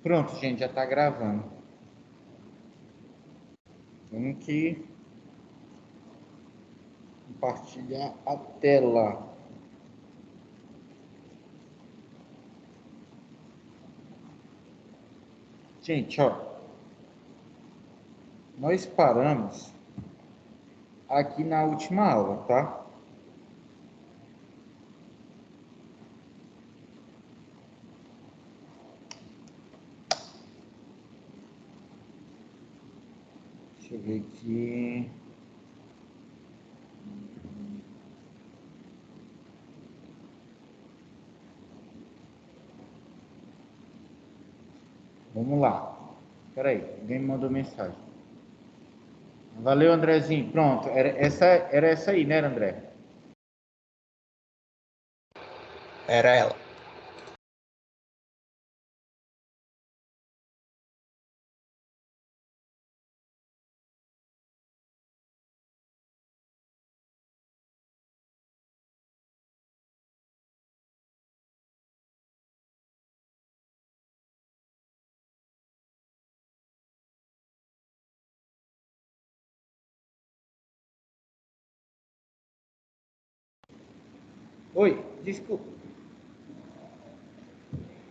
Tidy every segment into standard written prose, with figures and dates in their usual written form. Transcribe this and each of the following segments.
Pronto, gente, já está gravando. Vamos que compartilhar a tela. Gente, ó, nós paramos aqui na última aula, tá? Deixa eu ver aqui. Vamos lá. Espera aí, alguém me mandou mensagem. Valeu, Andrezinho. Pronto, era essa aí, né, André? Era ela. Oi, desculpa.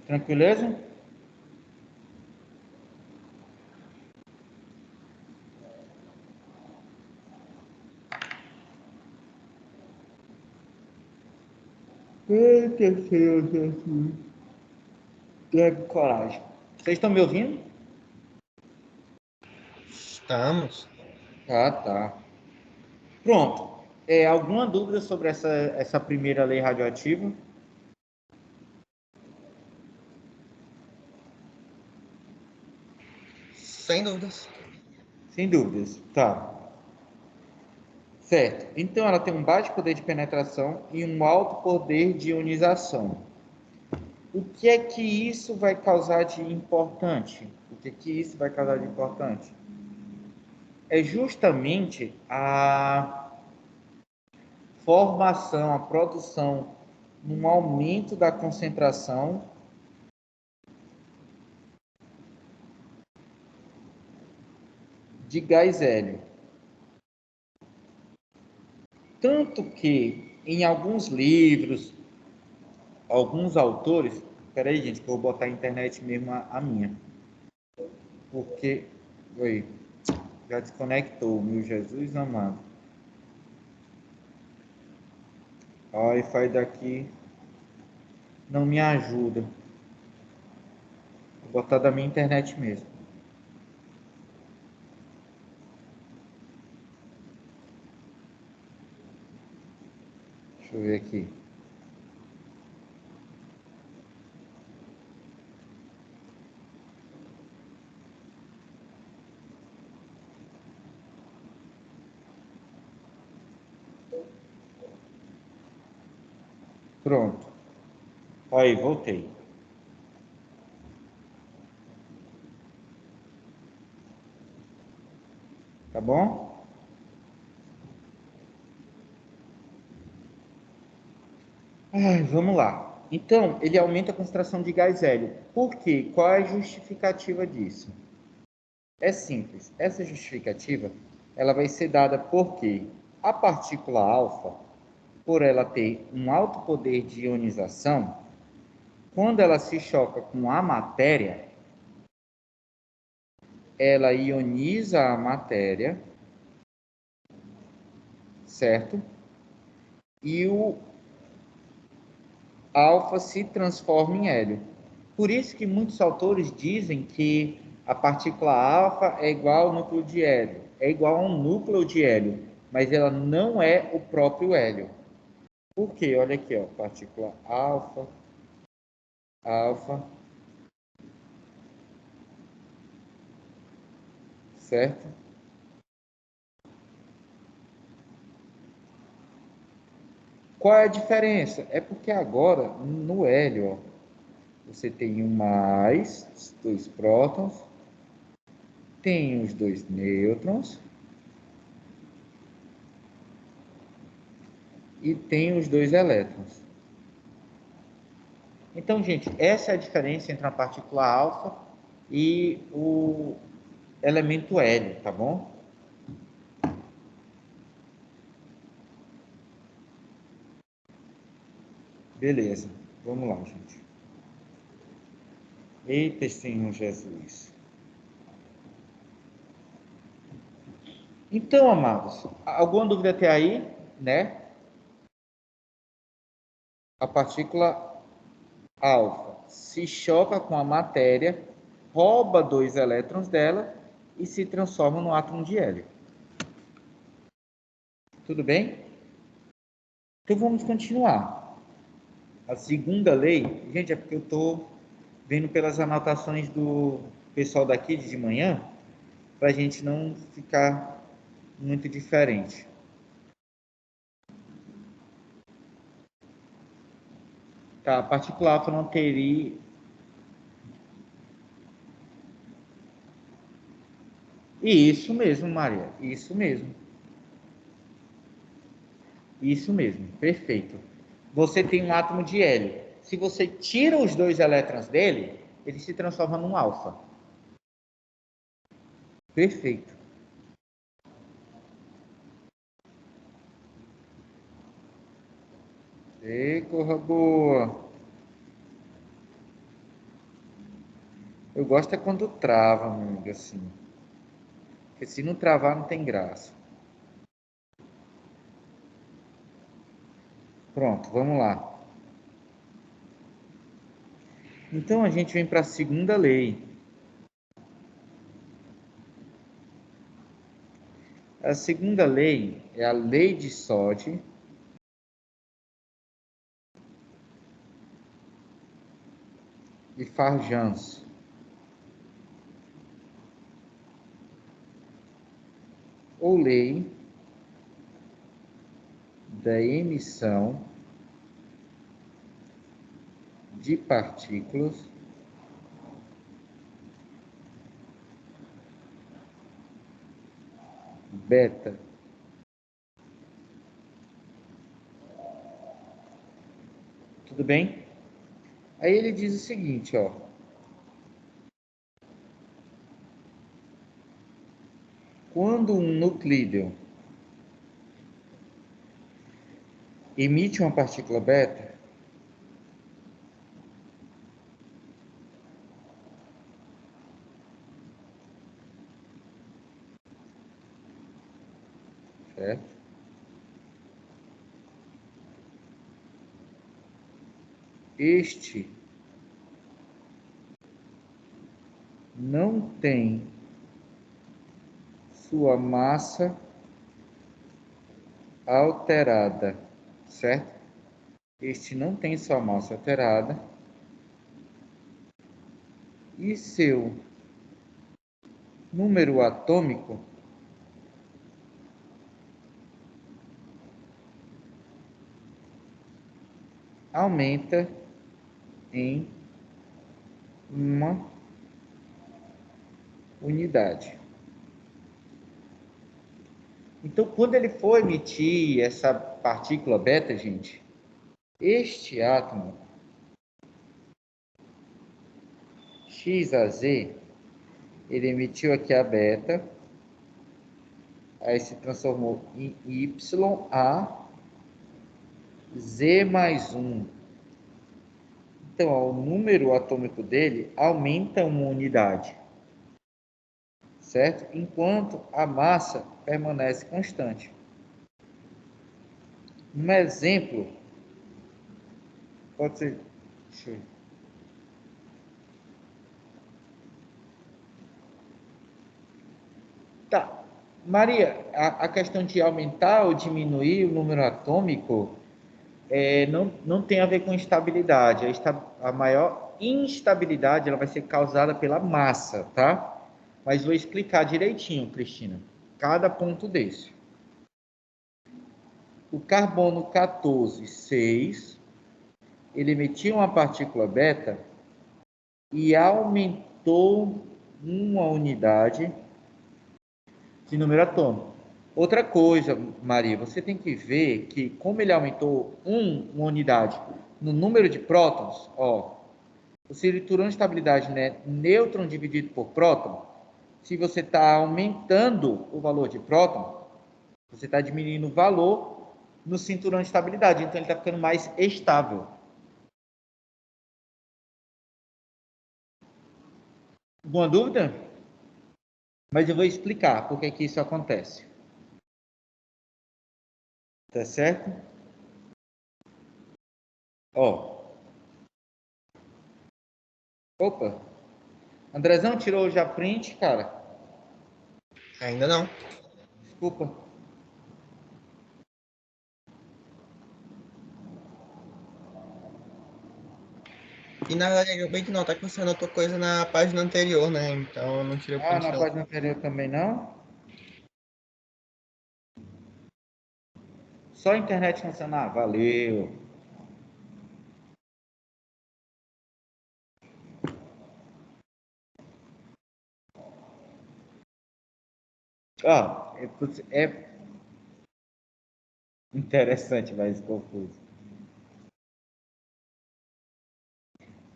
Tranquileza? Eita, Senhor Jesus. Tenha coragem. Vocês estão me ouvindo? Estamos. Ah, tá. Pronto. Alguma dúvida sobre essa primeira lei radioativa? Sem dúvidas. Sem dúvidas. Tá. Certo. Então ela tem um baixo poder de penetração e um alto poder de ionização. O que é que isso vai causar de importante? O que é que isso vai causar de importante? É justamente a formação, a produção, um aumento da concentração de gás hélio. Tanto que em alguns livros, alguns autores. Peraí, gente, que eu vou botar a internet mesmo a minha. Porque. Oi, já desconectou, meu Jesus amado. A Wi-Fi daqui não me ajuda. Vou botar da minha internet mesmo. Deixa eu ver aqui. Pronto. Aí, voltei. Tá bom? Vamos lá. Então, ele aumenta a concentração de gás hélio. Por quê? Qual é a justificativa disso? É simples. Essa justificativa, ela vai ser dada porque a partícula alfa, por ela ter um alto poder de ionização, quando ela se choca com a matéria, ela ioniza a matéria, certo? E o alfa se transforma em hélio. Por isso que muitos autores dizem que a partícula alfa é igual ao núcleo de hélio, é igual a um núcleo de hélio, mas ela não é o próprio hélio. Por quê? Olha aqui, ó, partícula alfa, alfa, certo? Qual é a diferença? É porque agora, no hélio, ó, você tem um mais, os dois prótons, tem os dois nêutrons e tem os dois elétrons. Então, gente, essa é a diferença entre uma partícula alfa e o elemento hélio, tá bom? Beleza, vamos lá, gente. Eita, Senhor Jesus. Então, amados, alguma dúvida até aí, né? A partícula alfa se choca com a matéria, rouba 2 elétrons dela e se transforma no átomo de hélio. Tudo bem? Então vamos continuar. A segunda lei, gente, é porque eu estou vendo pelas anotações do pessoal daqui de manhã, para a gente não ficar muito diferente. Tá, a partícula alfa não teria... Isso mesmo, Maria, isso mesmo. Isso mesmo, perfeito. Você tem um átomo de hélio. Se você tira os 2 elétrons dele, ele se transforma num alfa. Perfeito. Ei, corra boa. Eu gosto é quando trava, amigo, assim. Porque se não travar, não tem graça. Pronto, vamos lá. Então a gente vem para a segunda lei. A segunda lei é a lei de Soddy e Farjans. Ou lei da emissão de partículas beta. Tudo bem? Aí ele diz o seguinte, ó. Quando um nuclídeo emite uma partícula beta, certo? Este não tem sua massa alterada, certo? Este não tem sua massa alterada e seu número atômico aumenta em uma unidade. Então, quando ele for emitir essa partícula beta, gente, este átomo X a Z, ele emitiu aqui a beta, aí se transformou em Y a Z mais 1. Então, ó, o número atômico dele aumenta uma unidade, certo? Enquanto a massa permanece constante. Um exemplo pode ser... Deixa eu ver. Tá. Maria, a questão de aumentar ou diminuir o número atômico não tem a ver com estabilidade. A maior instabilidade ela vai ser causada pela massa, tá? Mas vou explicar direitinho, Cristina, cada ponto desse. O carbono 14, 6, ele emitiu uma partícula beta e aumentou uma unidade de número atômico. Outra coisa, Maria, você tem que ver que como ele aumentou uma unidade no número de prótons, ó, O cinturão de estabilidade, né, nêutron dividido por próton, se você está aumentando o valor de próton, você está diminuindo o valor no cinturão de estabilidade, então ele está ficando mais estável. Alguma dúvida? Mas eu vou explicar por que isso acontece. Tá certo? Ó. Opa. Andrezão tirou já print, cara? Ainda não. Desculpa. E na verdade, eu bem que notar que você anotou coisa na página anterior, né? Então eu não tirei o Ah, print na dela. página anterior também não? Só a internet funcionar? Valeu. Ó, é interessante, mas confuso.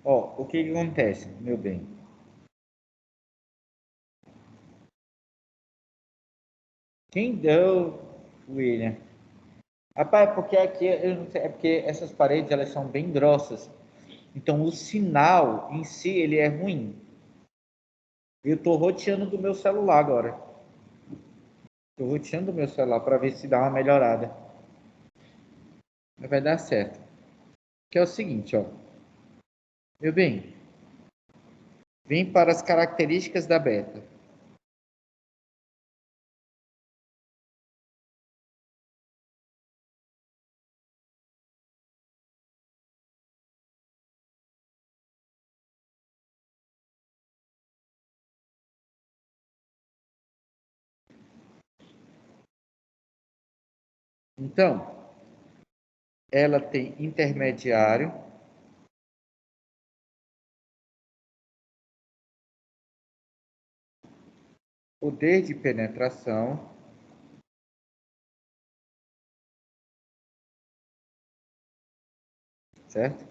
Ó, o que acontece, meu bem? Quem deu, William? Rapaz, é porque aqui, eu não sei, é porque essas paredes, elas são bem grossas. Então, o sinal em si, ele é ruim. Eu tô roteando do meu celular agora. Tô roteando do meu celular para ver se dá uma melhorada. Mas vai dar certo. Que é o seguinte, ó. Meu bem, vem para as características da beta. Então, ela tem intermediário, poder de penetração, certo?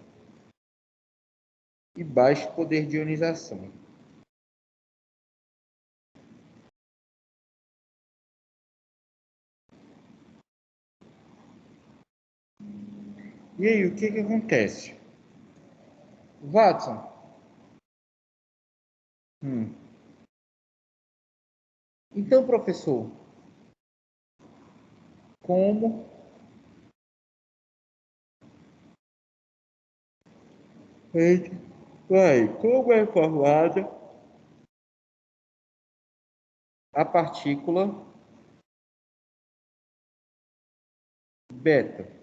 E baixo poder de ionização. E aí, o que acontece? Watson, então, professor, como como é formada a partícula beta?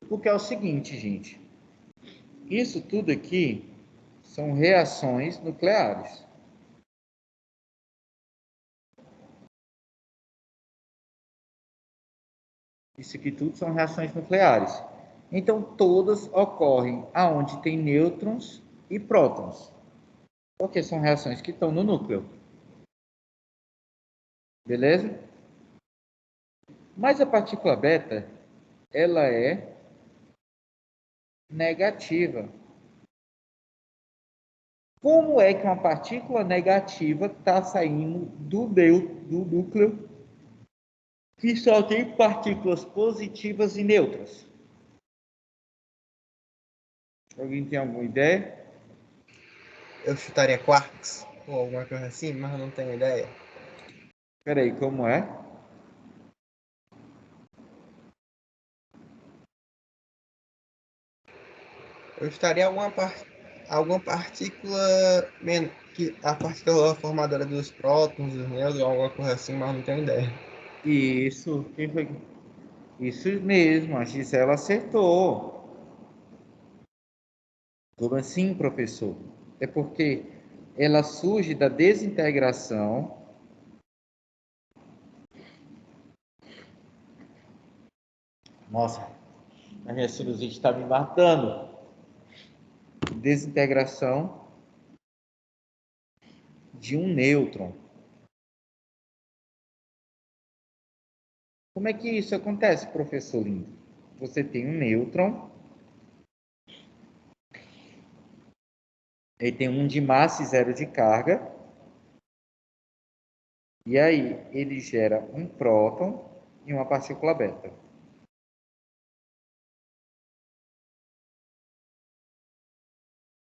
Porque é o seguinte, gente, isso tudo aqui são reações nucleares. Isso aqui tudo são reações nucleares. Então, todas ocorrem aonde tem nêutrons e prótons, porque são reações que estão no núcleo. Beleza? Mas a partícula beta, ela é negativa. Como é que uma partícula negativa está saindo do núcleo que só tem partículas positivas e neutras? Alguém tem alguma ideia? Eu chutaria quarks ou alguma coisa assim, mas eu não tenho ideia. Peraí, como é? Eu estaria alguma partícula que a partícula formadora dos prótons, dos nêutrons, alguma coisa assim, mas não tenho ideia. Isso, quem foi? Isso mesmo, a Gisela acertou. Como assim, professor? É porque ela surge da desintegração. Nossa, a minha sinusite está me matando. Desintegração de um nêutron. Como é que isso acontece, professor lindo? Você tem um nêutron Ele tem 1 de massa e 0 de carga. E aí, ele gera um próton e uma partícula beta.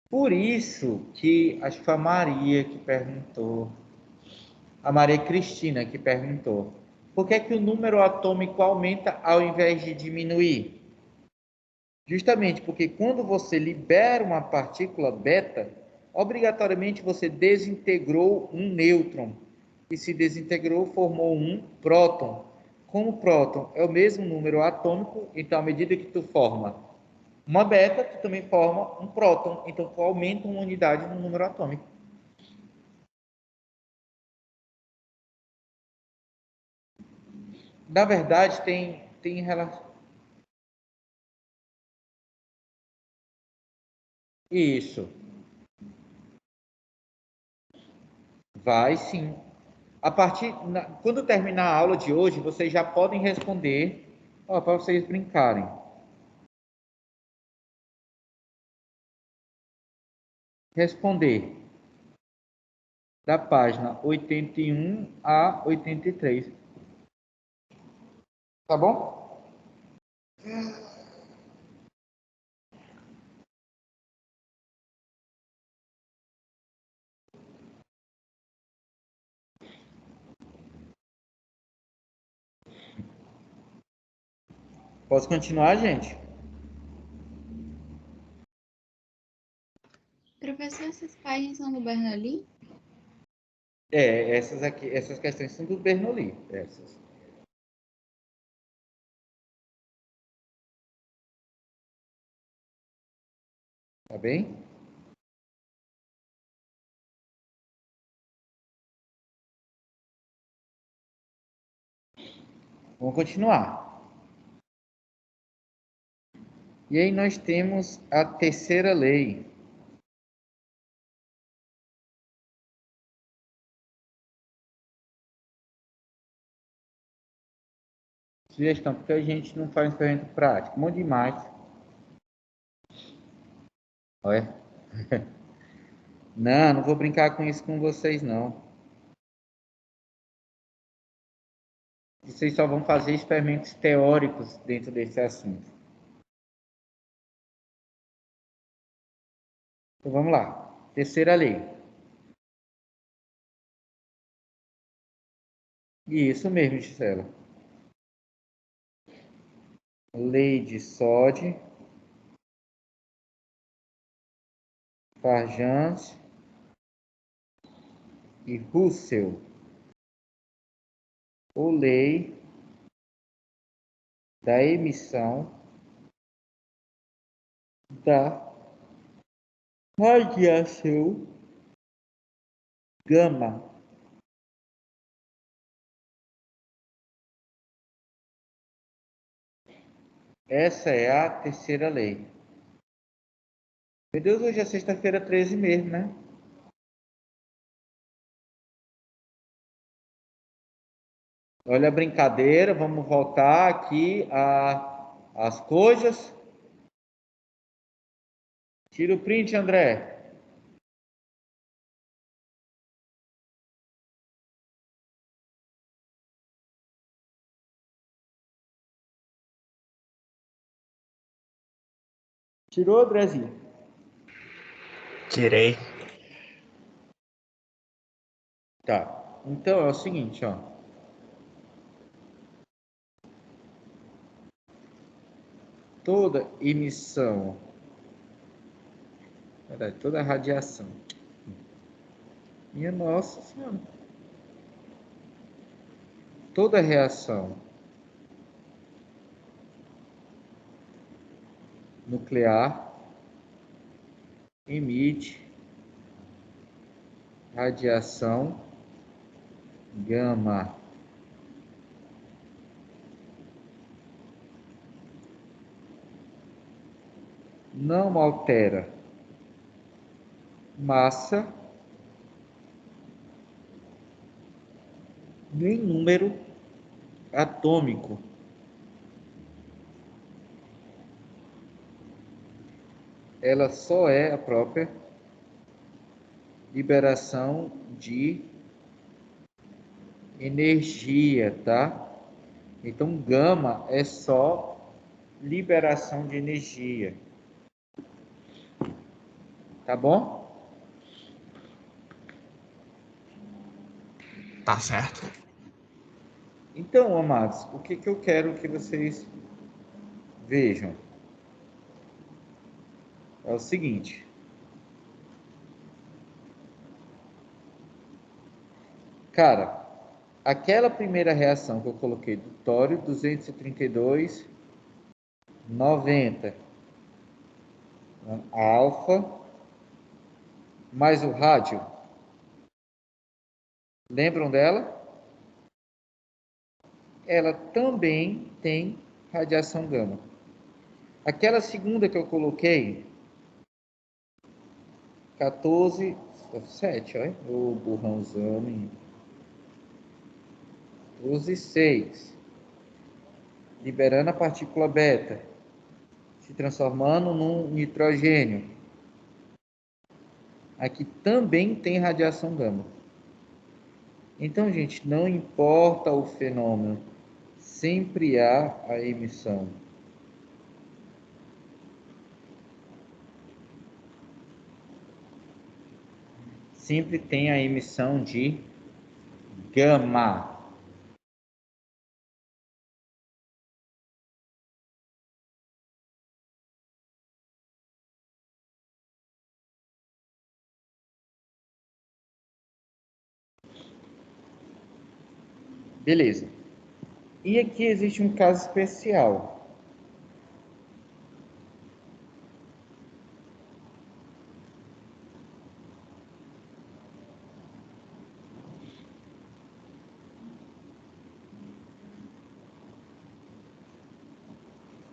Por isso que, acho que foi a Maria que perguntou, a Maria Cristina que perguntou, por que é que o número atômico aumenta ao invés de diminuir? Justamente porque quando você libera uma partícula beta, obrigatoriamente você desintegrou um nêutron. E se desintegrou, formou um próton. Como o próton é o mesmo número atômico, então à medida que tu forma uma beta, tu também forma um próton. Então tu aumenta uma unidade no número atômico. Na verdade, tem relação. Isso, vai sim. Quando terminar a aula de hoje, vocês já podem responder, para vocês brincarem. Responder da página 81 a 83. Tá bom? Posso continuar, gente? Professor, essas páginas são do Bernoulli? Essas aqui, essas questões são do Bernoulli. Essas. Tá bem? Vamos continuar. E aí nós temos a terceira lei. Sugestão, porque a gente não faz experimento prático. Um monte de mais. Olha. Não, não vou brincar com isso com vocês, não. Vocês só vão fazer experimentos teóricos dentro desse assunto. Então vamos lá. Terceira lei. Isso mesmo, Gisela. Lei de Soddy, Farjans e Russell. Ou lei da emissão da radiação gama. Essa é a terceira lei. Meu Deus, hoje é sexta-feira 13 mesmo, né? Olha a brincadeira, vamos voltar aqui às coisas. Tira o print, André. Tirou, Andrezinho? Tirei. Tá. Então é o seguinte, ó. Toda emissão, verdade, toda radiação. Minha nossa senhora. Toda reação nuclear emite radiação gama. Não altera massa nem número atômico. Ela só é a própria liberação de energia, tá? Então, gama é só liberação de energia. Tá bom? Tá certo. Então, amados, o que eu quero que vocês vejam é o seguinte. Cara, aquela primeira reação que eu coloquei do tório 232,90, a alfa mais o rádio. Lembram dela? Ela também tem radiação gama. Aquela segunda que eu coloquei, 14,7, olha, o burrãozão, 12,6, liberando a partícula beta, se transformando num nitrogênio. Aqui também tem radiação gama. Então, gente, não importa o fenômeno, sempre há a emissão. Sempre tem a emissão de gama. Beleza. E aqui existe um caso especial.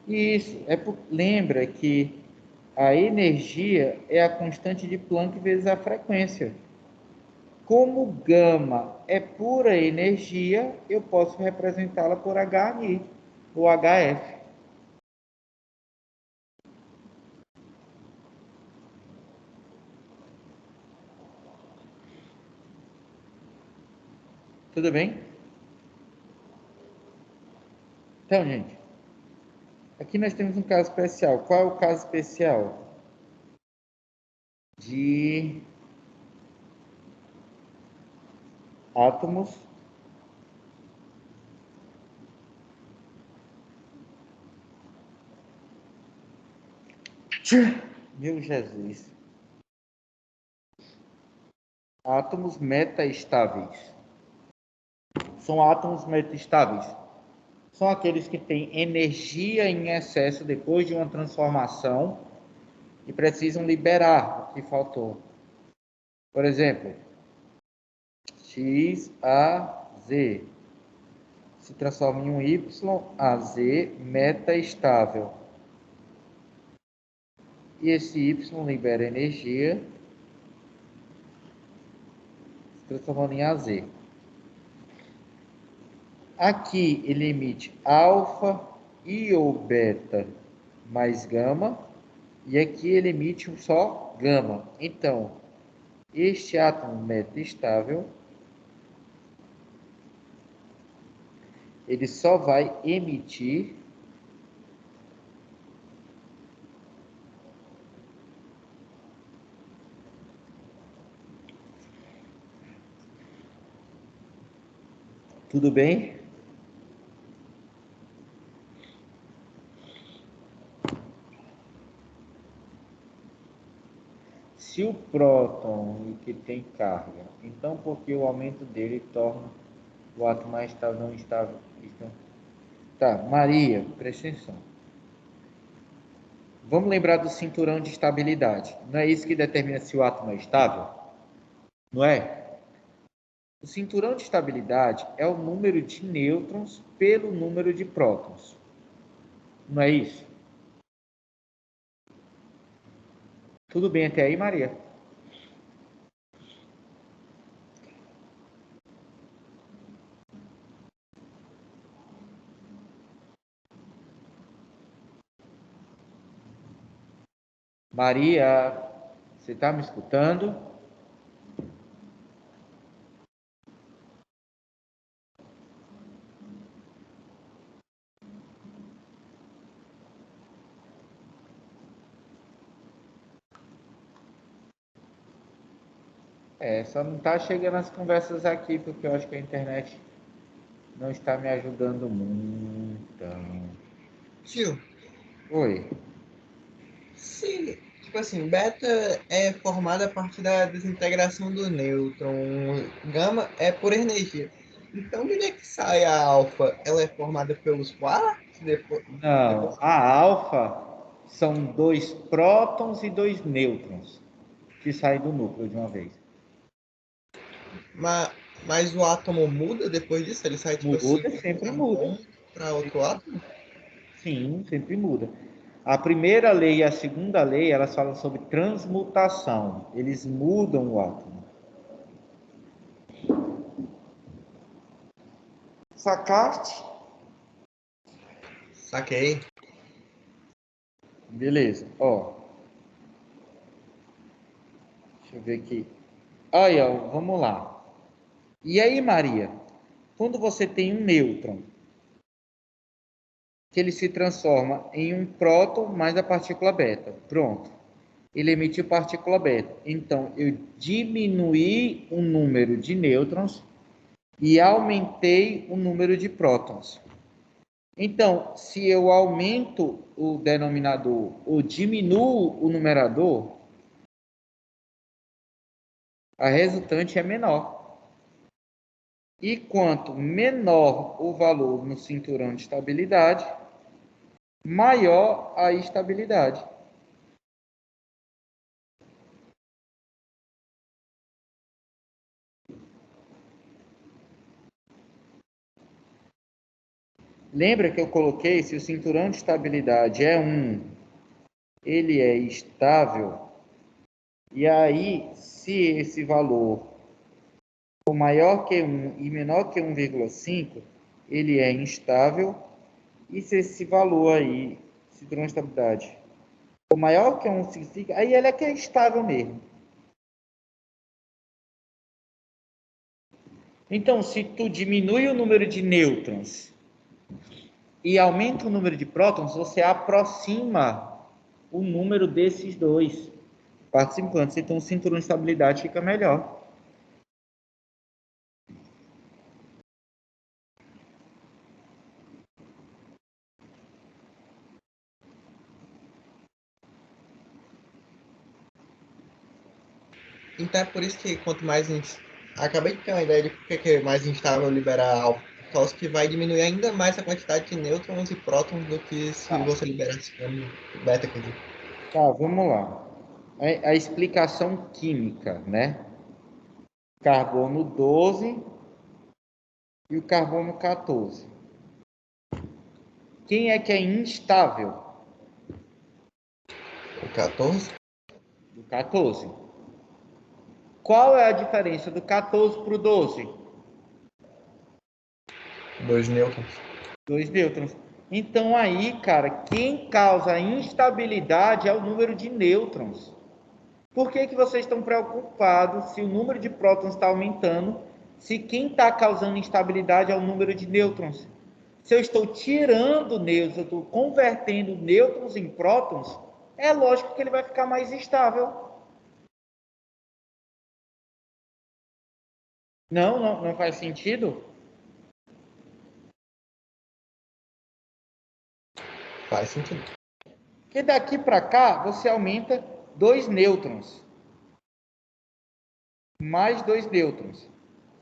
Isso, lembra que a energia é a constante de Planck vezes a frequência. Como gama é pura energia, eu posso representá-la por HI ou HF. Tudo bem? Então, gente, aqui nós temos um caso especial. Qual é o caso especial? De átomos Meu Jesus. Átomos metaestáveis. São átomos metaestáveis. São aqueles que têm energia em excesso depois de uma transformação e precisam liberar o que faltou. Por exemplo, XAZ se transforma em um YAZ metaestável. E esse Y libera energia, se transformando em AZ. Aqui ele emite alfa e ou beta mais gama, e aqui ele emite só gama. Então, este átomo metaestável, ele só vai emitir tudo bem? Se o próton que tem carga, então por que o aumento dele torna o átomo mais estável não estável? Então, tá, Maria, presta atenção. Vamos lembrar do cinturão de estabilidade. Não é isso que determina se o átomo é estável? Não é? O cinturão de estabilidade é o número de nêutrons pelo número de prótons. Não é isso? Tudo bem até aí, Maria? Maria, você está me escutando? Só não está chegando as conversas aqui, porque eu acho que a internet não está me ajudando muito. Tio, Oi. se, tipo assim, beta é formada a partir da desintegração do nêutron, gama é por energia. Então, de onde é que sai a alfa? Ela é formada pelos quarks? Depois, Não, a alfa são 2 prótons e 2 nêutrons que saem do núcleo de uma vez. mas o átomo muda depois disso? Ele sai, tipo assim, Muda, de um sempre muda. carbono para outro átomo? Sim, sempre muda. A primeira lei e a segunda lei, elas falam sobre transmutação. Eles mudam o átomo. Sacaste? Saquei. Beleza. Ó, deixa eu ver aqui. Aí, ó, vamos lá. E aí, Maria? Quando você tem um nêutron, que ele se transforma em um próton mais a partícula beta. Pronto. Ele emitiu partícula beta. Então, eu diminuí o número de nêutrons e aumentei o número de prótons. Então, se eu aumento o denominador ou diminuo o numerador, a resultante é menor. E quanto menor o valor no cinturão de estabilidade, maior a estabilidade. Lembra que eu coloquei, se o cinturão de estabilidade é 1, ele é estável, e aí, se esse valor for maior que 1 e menor que 1,5, ele é instável, e se esse valor aí, cinturão de estabilidade, for maior que 1,5, aí ele é que é estável mesmo. Então, se tu diminui o número de nêutrons e aumenta o número de prótons, você aproxima o número desses dois participantes. Então, o cinturão de estabilidade fica melhor. Então é por isso que quanto mais. Acabei de ter uma ideia de por que é mais instável liberar alfa. Por causa que vai diminuir ainda mais a quantidade de nêutrons e prótons do que se Tá, você liberasse gama beta, quer dizer. tá, vamos lá. A explicação química, né? Carbono 12 e o carbono 14. Quem é que é instável? O 14, Do 14. Qual é a diferença do 14 para o 12? 2 nêutrons. 2 nêutrons. Então aí, cara, quem causa instabilidade é o número de nêutrons. Por que que vocês estão preocupados se o número de prótons está aumentando, se quem está causando instabilidade é o número de nêutrons? Se eu estou tirando nêutrons, eu estou convertendo nêutrons em prótons, é lógico que ele vai ficar mais estável. Não, não, não faz sentido? Faz sentido. Porque daqui para cá você aumenta 2 nêutrons, mais 2 nêutrons.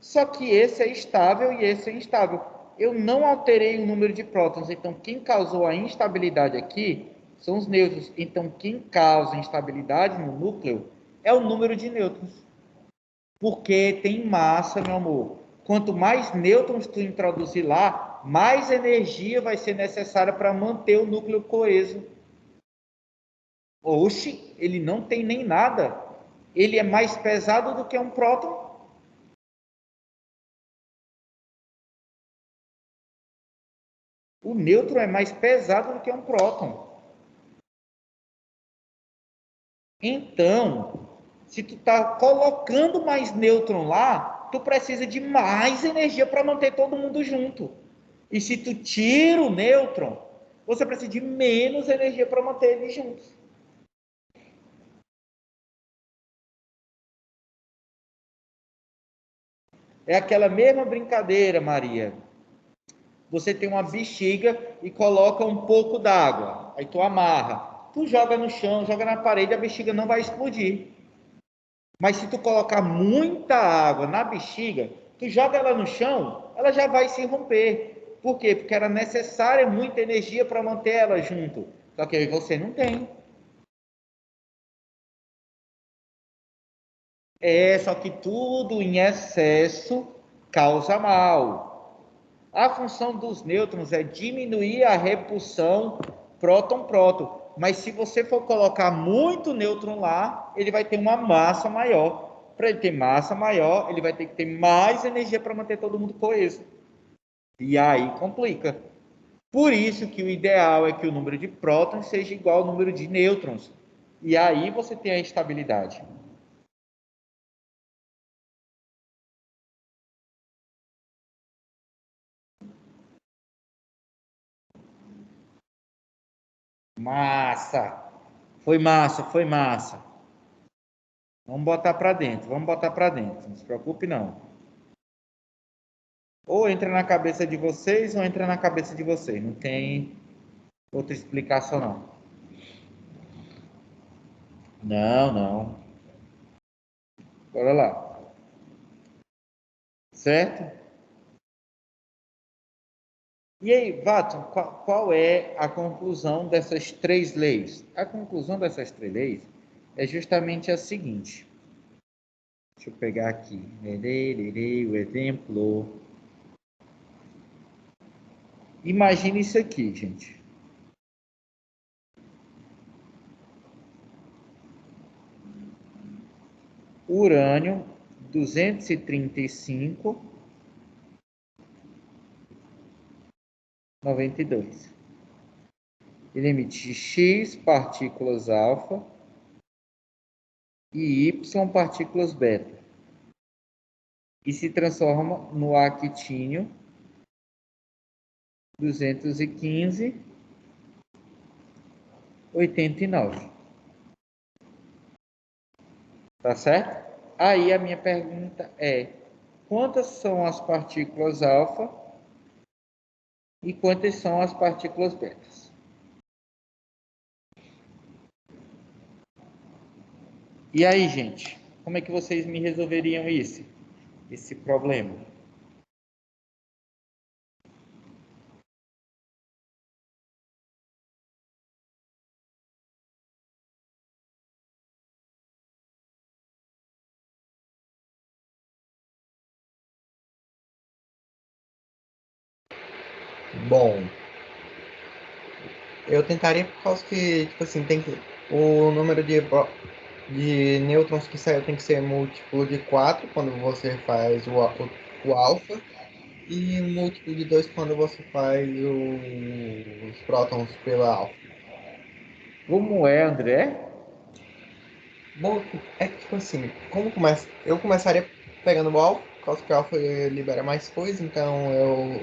Só que esse é estável e esse é instável. Eu não alterei o número de prótons, então quem causou a instabilidade aqui são os nêutrons. Então quem causa instabilidade no núcleo é o número de nêutrons. Porque tem massa, meu amor. Quanto mais nêutrons tu introduzir lá, mais energia vai ser necessária para manter o núcleo coeso. Oxe, ele não tem nem nada. Ele é mais pesado do que um próton. O nêutron é mais pesado do que um próton. Então, se tu está colocando mais nêutron lá, tu precisa de mais energia para manter todo mundo junto. E se tu tira o nêutron, você precisa de menos energia para manter eles juntos. É aquela mesma brincadeira, Maria. Você tem uma bexiga e coloca um pouco d'água. Aí tu amarra. Tu joga no chão, joga na parede, a bexiga não vai explodir. Mas se tu colocar muita água na bexiga, tu joga ela no chão, ela já vai se romper. Por quê? Porque era necessária muita energia para manter ela junto. Só que aí você não tem. Só que tudo em excesso causa mal. A função dos nêutrons é diminuir a repulsão próton-próton. Mas se você for colocar muito nêutron lá, ele vai ter uma massa maior. Para ele ter massa maior, ele vai ter que ter mais energia para manter todo mundo coeso. E aí complica. Por isso que o ideal é que o número de prótons seja igual ao número de nêutrons. E aí você tem a estabilidade. Massa! Foi massa, foi massa. Vamos botar para dentro, vamos botar para dentro. Não se preocupe, não. Ou entra na cabeça de vocês, ou entra na cabeça de vocês. Não tem outra explicação, não. Não, não. Bora lá. Certo? E aí, Vato, qual é a conclusão dessas três leis? A conclusão dessas três leis é justamente a seguinte. Deixa eu pegar aqui. O exemplo. Imagine isso aqui, gente. Urânio 235, 92. Ele emite X partículas alfa e Y partículas beta. E se transforma no actínio 215, 89. Tá certo? Aí a minha pergunta é: quantas são as partículas alfa e quantas são as partículas betas? E aí, gente, como é que vocês me resolveriam esse problema? Bom, eu tentaria por causa que, tipo assim, o número de nêutrons que saiu tem que ser múltiplo de 4 quando você faz o alfa, e múltiplo de 2 quando você faz os prótons pela alfa. Como é, André? Bom, é que, tipo assim, eu começaria pegando o alfa, por causa que o alfa libera mais coisa, então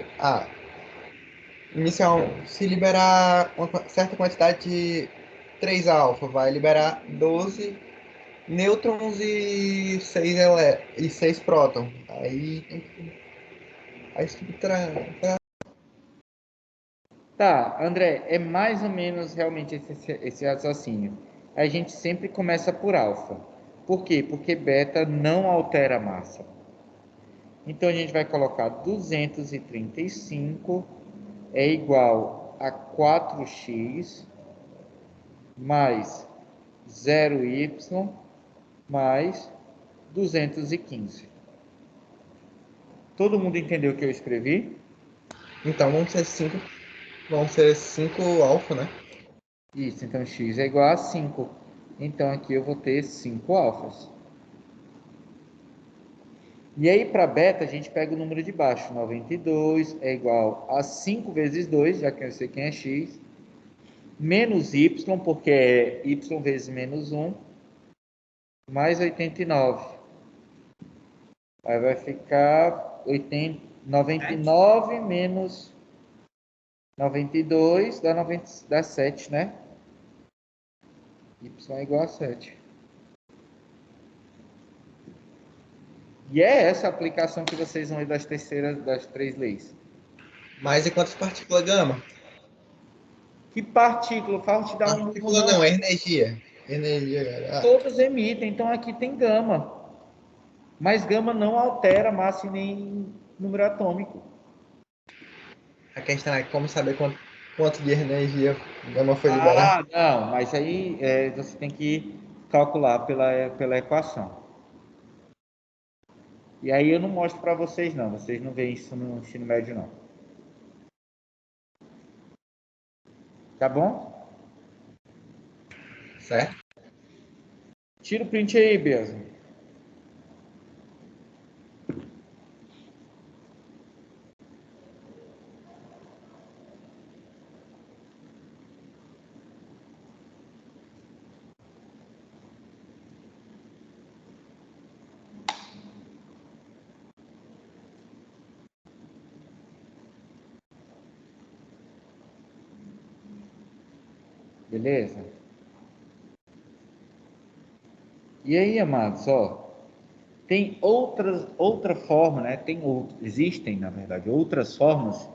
inicial, se liberar uma certa quantidade de 3 alfa, vai liberar 12 nêutrons e 6 prótons. Aí tem que. Aí Tá, André, é mais ou menos realmente esse raciocínio. A gente sempre começa por alfa. Por quê? Porque beta não altera a massa. Então a gente vai colocar 235 é igual a 4x mais 0y mais 215. Todo mundo entendeu o que eu escrevi? Então vão ser 5 alfa, né? Isso, então x é igual a 5. Então aqui eu vou ter 5 alfas. E aí para beta a gente pega o número de baixo. 92 é igual a 5 vezes 2, já que eu sei quem é x, menos y, porque é y vezes menos 1, mais 89. Aí vai ficar 99 menos 92 dá 7, né? Y é igual a 7. E é essa a aplicação que vocês vão ver das três leis. Mas e quantas partículas gama? Que partícula? Fala te dar um murro, Partícula não, é energia. Energia, galera. Todos emitem, então aqui tem gama. Mas gama não altera massa e nem número atômico. A questão é como saber quanto de energia gama foi liberada. Não, mas aí você tem que calcular pela equação. E aí eu não mostro para vocês não, vocês não veem isso no ensino médio não. Tá bom? Certo? Tira o print aí, Belza. Beleza? E aí, amados, ó, tem outra forma, né? Existem, na verdade, outras formas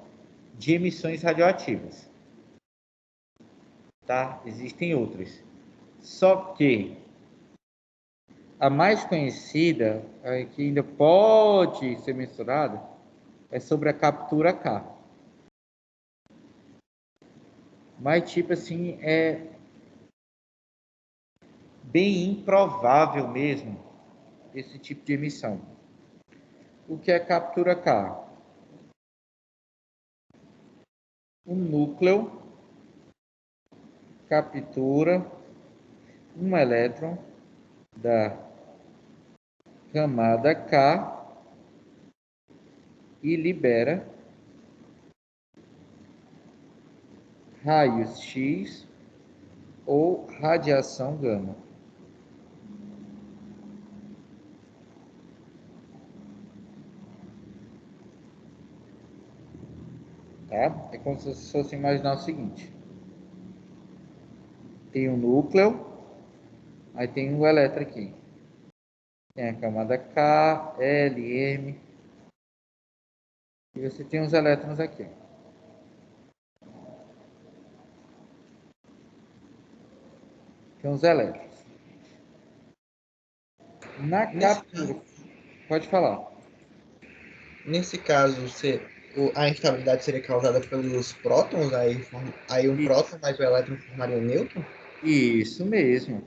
de emissões radioativas, tá? Existem outras. Só que a mais conhecida, que ainda pode ser mensurada, é sobre a captura K. Mas, tipo assim, é bem improvável mesmo esse tipo de emissão. O que é captura K? O núcleo captura um elétron da camada K e libera raios X ou radiação gama. Tá? É como se fosse imaginar o seguinte: tem um núcleo, aí tem um elétron aqui. Tem a camada K, L, M. E você tem os elétrons aqui. Tem os elétrons. Na Nesse captura, pode falar. Nesse caso, a instabilidade seria causada pelos prótons, aí um Isso, próton mais o elétron formaria um nêutron? isso mesmo.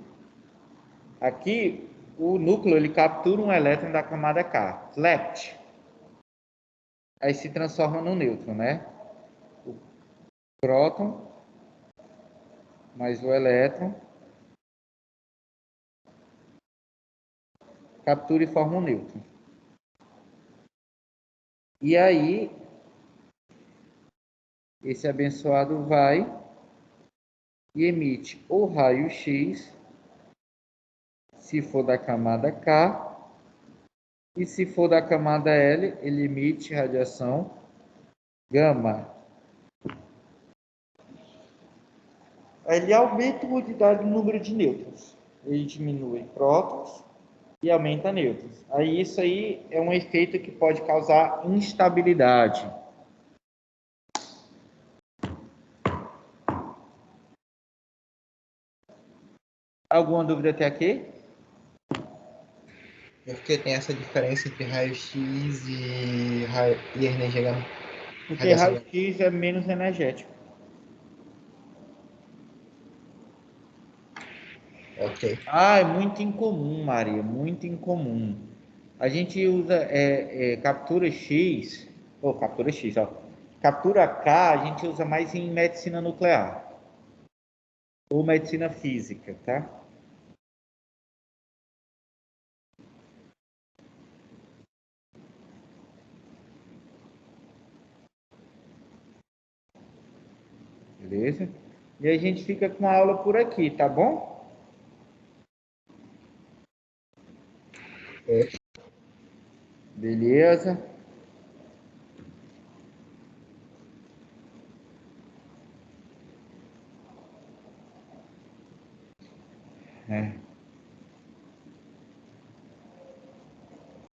Aqui, o núcleo ele captura um elétron da camada K, left. Aí se transforma no nêutron, né? O próton mais o elétron captura e forma um nêutron. E aí, esse abençoado vai e emite o raio X, se for da camada K, e se for da camada L, ele emite radiação gama. Ele aumenta a quantidade do número de nêutrons. Ele diminui prótons e aumenta nêutrons. Aí isso aí é um efeito que pode causar instabilidade. Alguma dúvida até aqui? Porque tem essa diferença entre raio-x e energia gama, Porque radiação gama. raio-x é menos energético. Ok. É muito incomum, Maria, muito incomum. A gente usa captura X, ou captura X, ó. Captura K a gente usa mais em medicina nuclear ou medicina física, tá? Beleza? E a gente fica com a aula por aqui, tá bom? É. Beleza? É.